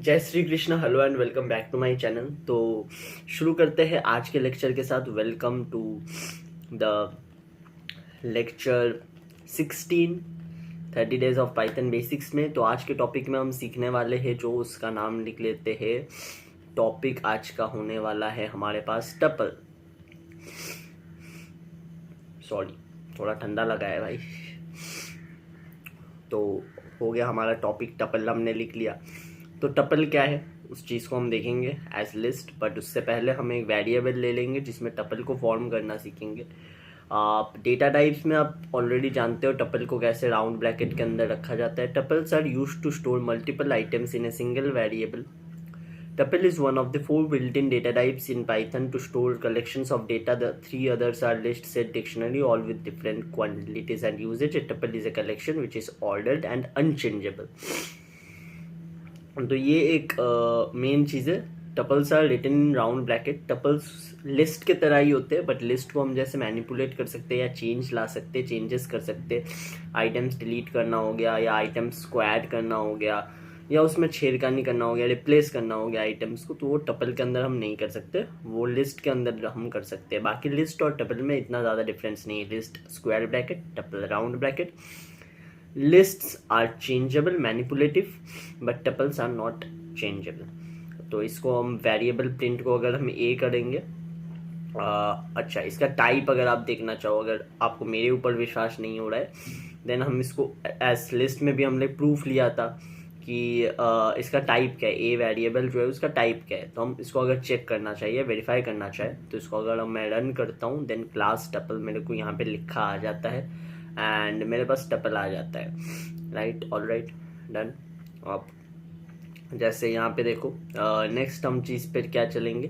जय Shri Krishna. Hello and welcome back to my channel. तो शुरू करते हैं आज के लेक्चर के साथ। Welcome to the lecture 16 30 days of Python basics में। तो आज के टॉपिक में हम सीखने वाले हैं, जो उसका नाम लिख लेते हैं। टॉपिक आज का होने वाला है हमारे पास टपल। सॉरी, थोड़ा ठंडा लगा है भाई। तो हो गया हमारा टॉपिक, टपल हमने लिख लिया। तो टपल क्या है उस चीज़ को हम देखेंगे एज लिस्ट, बट उससे पहले हम एक वेरिएबल ले लेंगे जिसमें टपल को फॉर्म करना सीखेंगे। आप डेटा टाइप्स में आप ऑलरेडी जानते हो टपल को कैसे राउंड ब्रैकेट के अंदर रखा जाता है। Tuples are used to store multiple items in a single variable. Tuple is one of the 4 built-in data types in Python to store collections of data. The 3 others are list, set, dictionary, all with different quantities and usage. A tuple is a collection which is ordered and unchangeable. तो ये एक main चीज़ है। Tuples are written in round bracket. Tuples list के तरह ही होते हैं, but list को हम जैसे मैनिपुलेट कर सकते हैं या चेंज ला सकते हैं, चेंजेस कर सकते हैं। आइटम्स डिलीट करना हो गया, या आइटम्स को ऐड करना हो गया, या उसमें छेड़खानी करना हो गया, रिप्लेस करना हो गया आइटम्स को, तो वो टपल के अंदर हम नहीं कर सकते, वो लिस्ट के अंदर हम कर सकते हैं। बाकी लिस्ट और टपल में इतना ज़्यादा डिफरेंस नहीं है। List square bracket, tuple round bracket. Lists are changeable, manipulative, but tuples are not changeable. तो इसको हम वेरिएबल प्रिंट को अगर हम ए करेंगे, अच्छा इसका टाइप अगर आप देखना चाहो, अगर आपको मेरे ऊपर विश्वास नहीं हो रहा है, देन हम इसको एज लिस्ट में भी हमने प्रूफ लिया था कि इसका टाइप क्या है, ए वेरिएबल जो है उसका टाइप क्या है। तो हम इसको अगर चेक करना चाहिए, वेरीफाई करना चाहे, तो इसको अगर मैं रन करता हूँ, देन क्लास टपल मेरे को यहाँ पे लिखा आ जाता है एंड मेरे पास टपल आ जाता है। Right, all right, done. अब जैसे यहाँ पे देखो, नेक्स्ट हम चीज़ पे क्या चलेंगे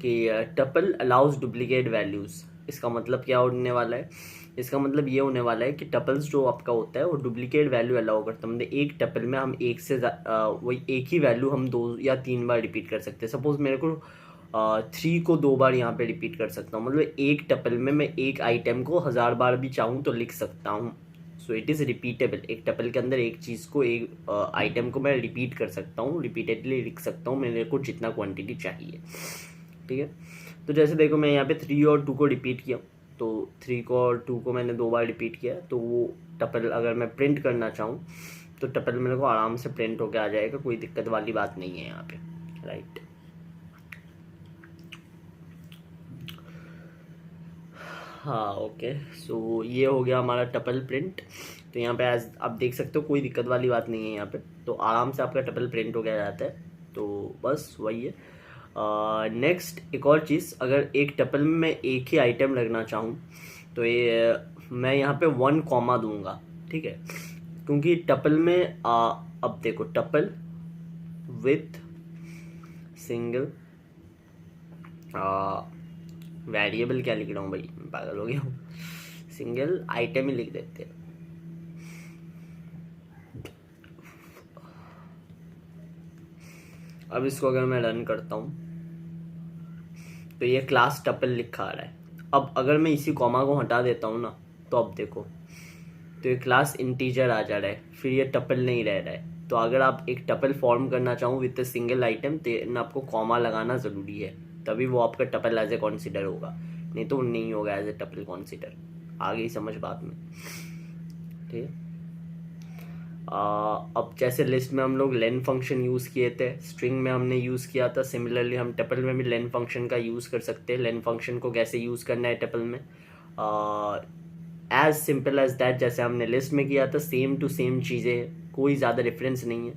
कि टपल अलाउज डुप्लीकेट वैल्यूज़। इसका मतलब क्या होने वाला है? इसका मतलब ये होने वाला है कि टपल्स जो आपका होता है वो डुप्लीकेट वैल्यू अलाउ करता है। मतलब एक टपल में हम एक से वही एक ही वैल्यू हम 2 या 3 बार रिपीट कर सकते हैं। सपोज मेरे को 3 को 2 बार यहाँ पे रिपीट कर सकता हूँ, मतलब एक टपल में मैं एक आइटम को 1000 बार भी चाहूँ तो लिख सकता हूँ। So it is repeatable. एक टपल के अंदर एक चीज़ को, एक आइटम को मैं रिपीट कर सकता हूँ, रिपीटेडली लिख सकता हूँ मेरे को जितना क्वांटिटी चाहिए। ठीक है, तो जैसे देखो मैं यहाँ पे 3 और 2 को रिपीट किया, तो 3 को और 2 को मैंने 2 बार रिपीट किया, तो वो टपल अगर मैं प्रिंट करना चाहूँ तो टपल मेरे को आराम से प्रिंट होकर आ जाएगा, कोई दिक्कत वाली बात नहीं है यहाँ पे। राइट, हाँ ओके। सो ये हो गया हमारा टपल प्रिंट। तो यहाँ पे एज आप देख सकते हो कोई दिक्कत वाली बात नहीं है यहाँ पे, तो आराम से आपका टपल प्रिंट हो गया जाता है। तो बस वही है। नेक्स्ट एक और चीज़, अगर एक टपल में मैं एक ही आइटम रखना चाहूँ तो ये मैं यहाँ पे 1 कॉमा दूंगा। ठीक है, क्योंकि टपल में अब देखो, टपल विथ सिंगल वेरिएबल क्या लिख रहा हूँ भाई, मैं पागल हो गया हूँ। सिंगल आइटम ही लिख देते हैं। अब इसको अगर मैं रन करता हूँ तो ये क्लास टपल लिखा आ रहा है। अब अगर मैं इसी कॉमा को हटा देता हूँ ना, तो अब देखो, तो ये क्लास इंटीजर आ जा रहा है, फिर ये टपल नहीं रह रहा है। तो अगर आप एक टपल फॉर्म करना चाहो विद सिंगल आइटम, तो आपको कॉमा लगाना ज़रूरी है, तभी वो आपका टपल एज ए कॉन्सिडर होगा, नहीं तो नहीं होगा एज ए टपल कॉन्सिडर। आगे ही समझ बात में। ठीक है, अब जैसे लिस्ट में हम लोग लेन फंक्शन यूज़ किए थे, स्ट्रिंग में हमने यूज़ किया था, सिमिलरली हम टपल में भी लेन फंक्शन का यूज़ कर सकते हैं। लेन फंक्शन को कैसे यूज़ करना है टपल में, एज सिंपल एज दैट, जैसे हमने लिस्ट में किया था, सेम टू सेम चीज़ें, कोई ज़्यादा डिफरेंस नहीं है।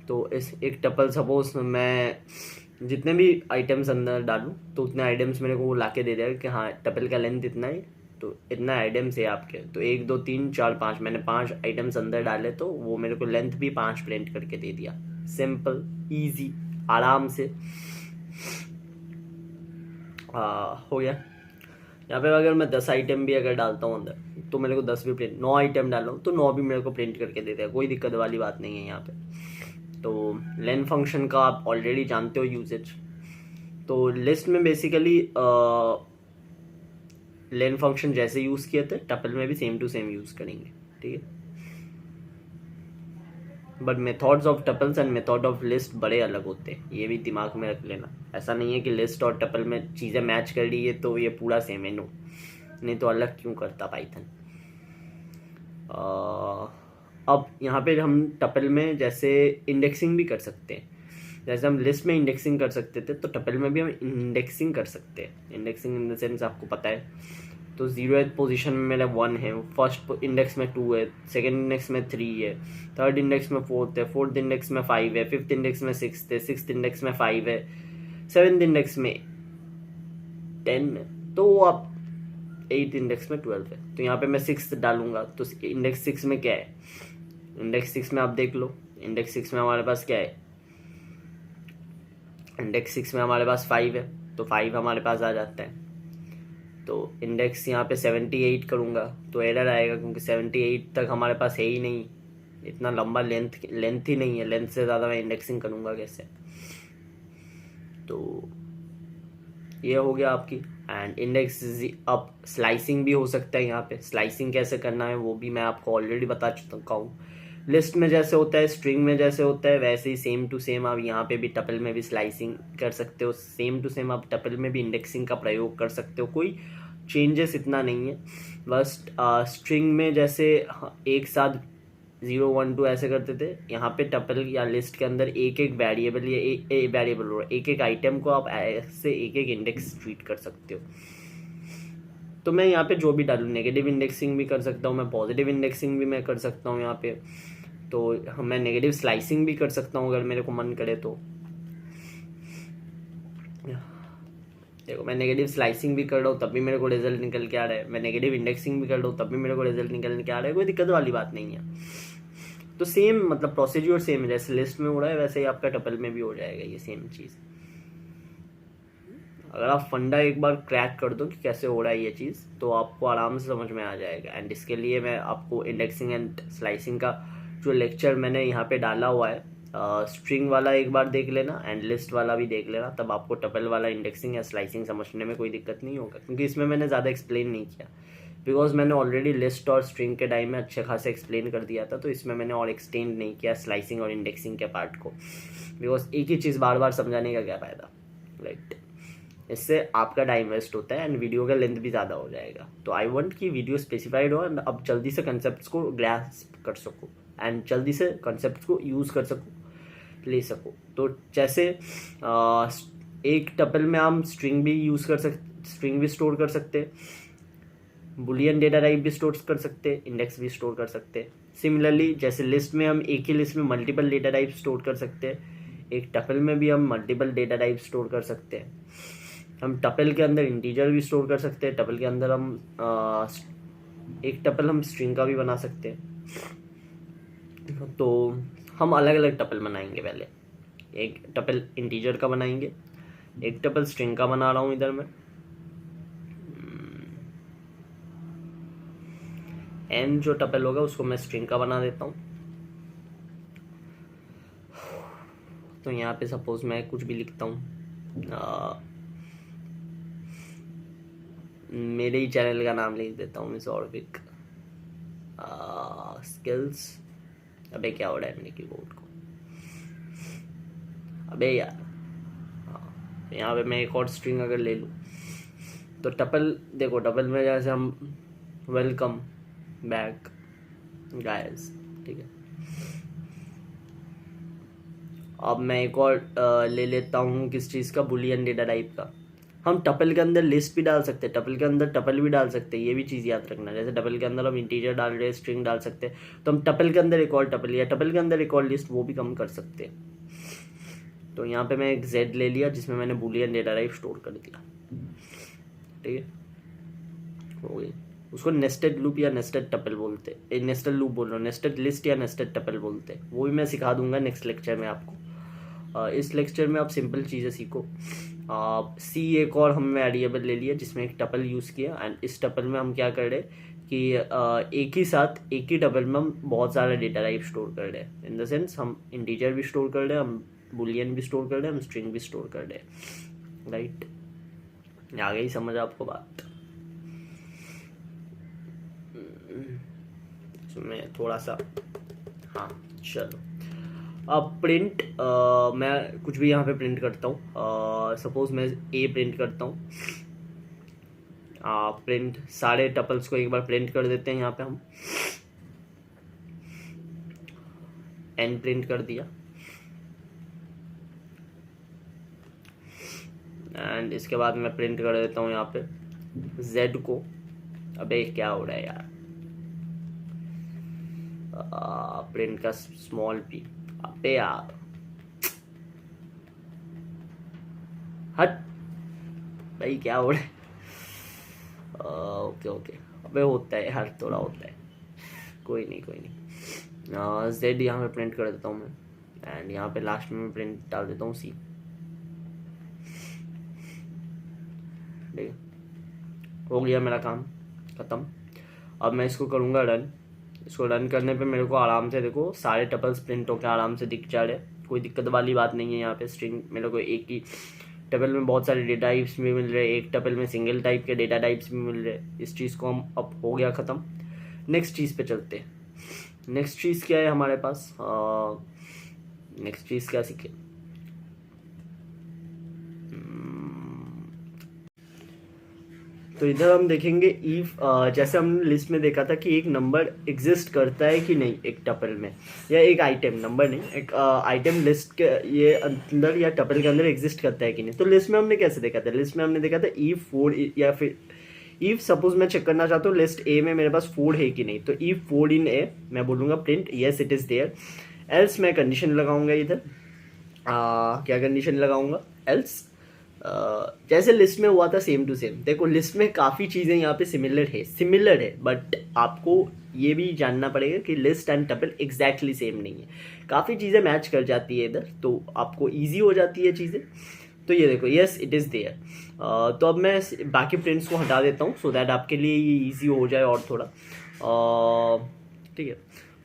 तो इस एक टपल, सपोज मैं जितने भी आइटम्स अंदर डालूँ तो उतने आइटम्स मेरे को वो ला के दे देगा कि हाँ टपल का लेंथ इतना है, तो इतना आइटम्स है आपके, तो 1 2 3 4 5, मैंने 5 आइटम्स अंदर डाले तो वो मेरे को लेंथ भी 5 प्रिंट करके दे दिया। सिंपल, इजी, आराम से हो गया। यहाँ पे अगर मैं 10 आइटम भी अगर डालता हूँ अंदर तो मेरे को 10 भी प्रिंट, 9 आइटम डालूँ तो 9 भी मेरे को प्रिंट करके देता है, कोई दिक्कत वाली बात नहीं है यहाँ पे। तो लेन फंक्शन का आप ऑलरेडी जानते हो यूजेज। तो लिस्ट में बेसिकली लेन फंक्शन जैसे यूज़ किए थे, टपल में भी सेम टू सेम यूज़ करेंगे। ठीक है, but methods of tuples and method of list बड़े अलग होते हैं, ये भी दिमाग में रख लेना। ऐसा नहीं है कि लिस्ट और टपल में चीज़ें मैच कर रही है तो ये पूरा सेम है, नो, नहीं तो अलग क्यों करता पाइथन। अब यहाँ पे हम टपल में जैसे इंडेक्सिंग भी कर सकते हैं, जैसे हम लिस्ट में इंडेक्सिंग कर सकते थे तो टपल में भी हम इंडेक्सिंग कर सकते हैं। इंडेक्सिंग इन द सेंस आपको पता है, तो 0th पोजीशन में मेरा 1 है, फर्स्ट इंडेक्स में 2 है, सेकंड इंडेक्स में 3 है, थर्ड इंडेक्स में 4 है, फोर्थ इंडेक्स में 5 है, फिफ्थ इंडेक्स में 6 है, सिक्स्थ इंडेक्स में 5 है, सेवेंथ इंडेक्स में 10 है, तो आप 8th इंडेक्स में 12 है। तो यहाँ पे मैं 6 डालूंगा तो इंडेक्स 6 में क्या है, इंडेक्स 6 में आप देख लो, इंडेक्स 6 में हमारे पास क्या है, इंडेक्स 6 में हमारे पास 5 है, तो 5 हमारे पास आ जाता है। तो इंडेक्स यहाँ पे 78 करूँगा तो एरर आएगा, क्योंकि 78 तक हमारे पास है ही नहीं, इतना लंबा लेंथ ही नहीं है, लेंथ से ज़्यादा मैं इंडेक्सिंग करूँगा कैसे। तो ये हो गया आपकी। एंड इंडेक्स अब स्लाइसिंग भी हो सकता है, यहाँ पे स्लाइसिंग कैसे करना है वो भी मैं आपको ऑलरेडी बता चुका हूँ। लिस्ट में जैसे होता है, स्ट्रिंग में जैसे होता है, वैसे ही सेम टू सेम आप यहाँ पे भी टपल में भी स्लाइसिंग कर सकते हो, सेम टू सेम आप टपल में भी इंडेक्सिंग का प्रयोग कर सकते हो, कोई चेंजेस इतना नहीं है। बस स्ट्रिंग में जैसे एक साथ 0 1 2 ऐसे करते थे, यहाँ पे टपल या लिस्ट के अंदर एक एक वेरिएबल या एक एक आइटम को आप ऐसे एक एक इंडेक्स ट्रीट कर सकते हो। तो मैं यहाँ पे जो भी डालूँ, नेगेटिव इंडेक्सिंग भी कर सकता हूँ मैं, पॉजिटिव इंडेक्सिंग भी मैं कर सकता हूँ यहाँ पे, तो मैं नेगेटिव स्लाइसिंग भी कर सकता हूँ अगर मेरे को मन करे तो। देखो मैं नेगेटिव स्लाइसिंग भी कर रहा हूँ तब भी मेरे को रिजल्ट निकल के आ रहा है, मैं नेगेटिव इंडेक्सिंग भी कर रहा हूँ तब भी मेरे को रिजल्ट निकल के आ रहा है, कोई दिक्कत वाली बात नहीं है। तो सेम मतलब प्रोसीड्यूर सेम है, जैसे लिस्ट में हो रहा है वैसे ही आपका टपल में भी हो जाएगा ये सेम चीज़। अगर आप फंडा एक बार क्रैक कर दो कि कैसे हो रहा है ये चीज़, तो आपको आराम से समझ में आ जाएगा। एंड इसके लिए मैं आपको इंडेक्सिंग एंड स्लाइसिंग का जो लेक्चर मैंने यहाँ पे डाला हुआ है, स्ट्रिंग वाला एक बार देख लेना एंड लिस्ट वाला भी देख लेना, तब आपको टपल वाला इंडेक्सिंग या स्लाइसिंग समझने में कोई दिक्कत नहीं होगा, क्योंकि इसमें मैंने ज़्यादा एक्सप्लेन नहीं किया, बिकॉज मैंने ऑलरेडी लिस्ट और स्ट्रिंग के टाइम में अच्छे खासे एक्सप्लेन कर दिया था, तो इसमें मैंने और एक्सटेंड नहीं किया स्लाइसिंग और इंडेक्सिंग के पार्ट को, बिकॉज एक ही चीज़ बार बार समझाने का क्या फ़ायदा, राइट। इससे आपका टाइम वेस्ट होता है एंड वीडियो का लेंथ भी ज़्यादा हो जाएगा। तो आई वांट कि वीडियो स्पेसिफाइड हो एंड अब जल्दी से कंसेप्ट्स को ग्रास्प कर सको एंड जल्दी से कंसेप्ट्स को यूज़ कर सको, ले सको। तो जैसे एक टपल में हम स्ट्रिंग भी यूज़ कर सकते, स्ट्रिंग भी स्टोर कर सकते, बुलियन डेटा टाइप भी स्टोर कर सकते, इंडेक्स भी स्टोर कर सकते। सिमिलरली जैसे लिस्ट में हम एक ही लिस्ट में मल्टीपल डेटा टाइप स्टोर कर सकते हैं, एक टपल में भी हम मल्टीपल डेटा टाइप स्टोर कर सकते हैं। हम टपल के अंदर इंटीजर भी स्टोर कर सकते हैं, टपल के अंदर हम एक टपल हम स्ट्रिंग का भी बना सकते हैं। तो हम अलग अलग टपल बनाएंगे, पहले एक टपल इंटीजर का बनाएंगे, एक टपल स्ट्रिंग का बना रहा हूँ इधर मैं, एन जो टपल होगा उसको मैं स्ट्रिंग का बना देता हूँ। तो यहाँ पे सपोज मैं कुछ भी लिखता हूँ, मेरे ही चैनल का नाम लिख देता हूँ, मिस ऑर्बिक स्किल्स। अबे क्या हो रहा है मेरे कीबोर्ड को, अबे यार। हाँ, यहाँ पे मैं एक और स्ट्रिंग अगर ले लूँ तो टपल, देखो टपल में जैसे हम वेलकम बैक गाइस, ठीक है। अब मैं एक और ले लेता हूँ किस चीज़ का, बुलियन डेटा टाइप का। हम टपल के अंदर लिस्ट भी डाल सकते हैं, टपल के अंदर टपल भी डाल सकते हैं, ये भी चीज़ याद रखना। जैसे टपल के अंदर हम इंटीजर डाल रहे हैं, स्ट्रिंग डाल सकते हैं, तो हम टपल के अंदर एक और टपल या टपल के अंदर एक और लिस्ट वो भी कम कर सकते हैं। तो यहाँ पे मैं एक जेड ले लिया जिसमें मैंने बुलियन डेटा टाइप स्टोर कर दिया, ठीक है, हो गई। उसको नेस्टेड लूप या नेस्टेड टपल बोलते हैं, नेस्टेड लूप बोल रहा हूँ, नेस्टेड लिस्ट या नेस्टेड टपल बोलते हैं, वो भी मैं सिखा दूंगा नेक्स्ट लेक्चर में आपको। इस लेक्चर में आप सिंपल चीज़ें सीखो। सी एक और हम वेरिएबल ले लिया जिसमें एक टपल यूज़ किया, एंड इस टपल में हम क्या कर रहे कि एक ही साथ एक ही टपल में हम बहुत सारा डेटा टाइप स्टोर कर रहे हैं। इन द सेंस हम इंटीजर भी स्टोर कर रहे हैं, हम बुलियन भी स्टोर कर रहे हैं, हम स्ट्रिंग भी स्टोर कर रहे हैं, राइट। आ गई समझ आपको बात। इसमें थोड़ा सा, हाँ चलो, अब प्रिंट मैं कुछ भी यहाँ पे प्रिंट करता हूँ, सपोज मैं ए प्रिंट करता हूँ, प्रिंट सारे टपल्स को एक बार प्रिंट कर देते हैं यहाँ पे हम, एन प्रिंट कर दिया, एंड इसके बाद मैं प्रिंट कर देता हूँ यहाँ पे जेड को। अबे क्या हो रहा है यार, प्रिंट का स्मॉल पी, अबे यार हट भाई क्या हो रहा है। ओके ओके, अबे होता है यार, थोड़ा होता है, कोई नहीं कोई नहीं। जेड यहाँ पे प्रिंट कर देता हूँ मैं, एंड यहाँ पे लास्ट में मैं प्रिंट डाल देता हूँ सी। ठीक है, हो गया मेरा काम ख़त्म। अब मैं इसको करूँगा रन। इसको रन करने पे मेरे को आराम से देखो सारे टपल्स प्रिंट होकर आराम से दिख जा रहे, कोई दिक्कत वाली बात नहीं है। यहाँ पे स्ट्रिंग मेरे को एक ही टपल में बहुत सारे डेटा टाइप्स भी मिल रहे, एक टपल में सिंगल टाइप के डेटा टाइप्स भी मिल रहे। इस चीज़ को हम अब हो गया ख़त्म। नेक्स्ट चीज़ पे चलते हैं। नेक्स्ट चीज़ क्या है हमारे पास, नेक्स्ट चीज़ क्या सीखे, तो इधर हम देखेंगे इफ, जैसे हमने लिस्ट में देखा था कि एक नंबर एग्जिस्ट करता है कि नहीं एक टपल में, या एक आइटम, नंबर नहीं, एक आइटम लिस्ट के ये अंदर या टपल के अंदर एग्जिस्ट करता है कि नहीं। तो लिस्ट में हमने कैसे देखा था, लिस्ट में हमने देखा था इफ 4, या फिर इफ सपोज मैं चेक करना चाहता हूँ लिस्ट ए में मेरे पास 4 है कि नहीं, तो इफ 4 इन ए मैं बोलूँगा print yes it is there. Else मैं कंडीशन लगाऊंगा इधर, क्या कंडीशन लगाऊंगा, एल्स जैसे लिस्ट में हुआ था सेम टू सेम। देखो लिस्ट में काफ़ी चीज़ें यहाँ पे सिमिलर है, बट आपको ये भी जानना पड़ेगा कि list and tuple exactly same नहीं है, काफ़ी चीज़ें मैच कर जाती है इधर, तो आपको ईजी हो जाती है चीज़ें। तो ये देखो यस इट इज़ देयर। तो अब मैं बाकी प्रिंट्स को हटा देता हूँ सो दैट आपके लिए ये ईजी हो जाए और थोड़ा, ठीक है।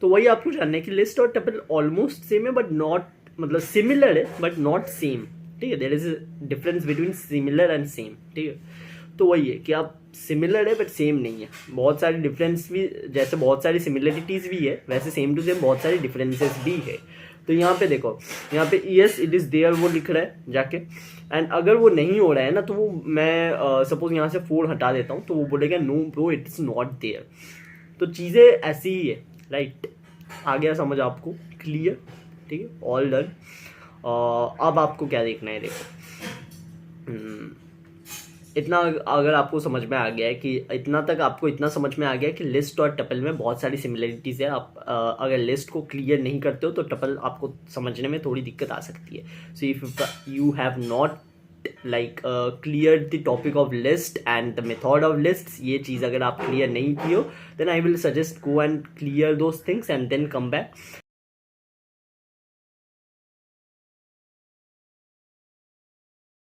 तो वही आपको जानना है कि लिस्ट और टपल ऑलमोस्ट सेम है बट नॉट, मतलब सिमिलर है बट नॉट सेम। ठीक है, there is difference between similar and same. ठीक है, तो वही है कि आप सिमिलर है बट सेम नहीं है। बहुत सारी डिफरेंस भी, जैसे बहुत सारी सिमिलरिटीज़ भी है वैसे सेम टू सेम बहुत सारी डिफरेंसेस भी है। तो यहाँ पे देखो, यहाँ पे यस इट इज़ देयर वो लिख रहा है जाके, एंड अगर वो नहीं हो रहा है ना तो वो मैं सपोज यहाँ से 4 हटा देता हूँ तो वो बोलेगा no bro it is not there. तो चीज़ें ऐसी ही है, राइट। आ गया समझ आपको, क्लियर, ठीक है, ऑल डन। अब आपको क्या देखना है, देखो इतना अगर आपको समझ में आ गया है कि इतना तक आपको इतना समझ में आ गया है कि लिस्ट और टपल में बहुत सारी सिमिलरिटीज़ है। आप अगर लिस्ट को क्लियर नहीं करते हो तो टपल आपको समझने में थोड़ी दिक्कत आ सकती है। So if you have not like clear the topic of list and the method of list, ये चीज़ अगर आप क्लियर नहीं की हो then I will suggest go and clear those things and then come back.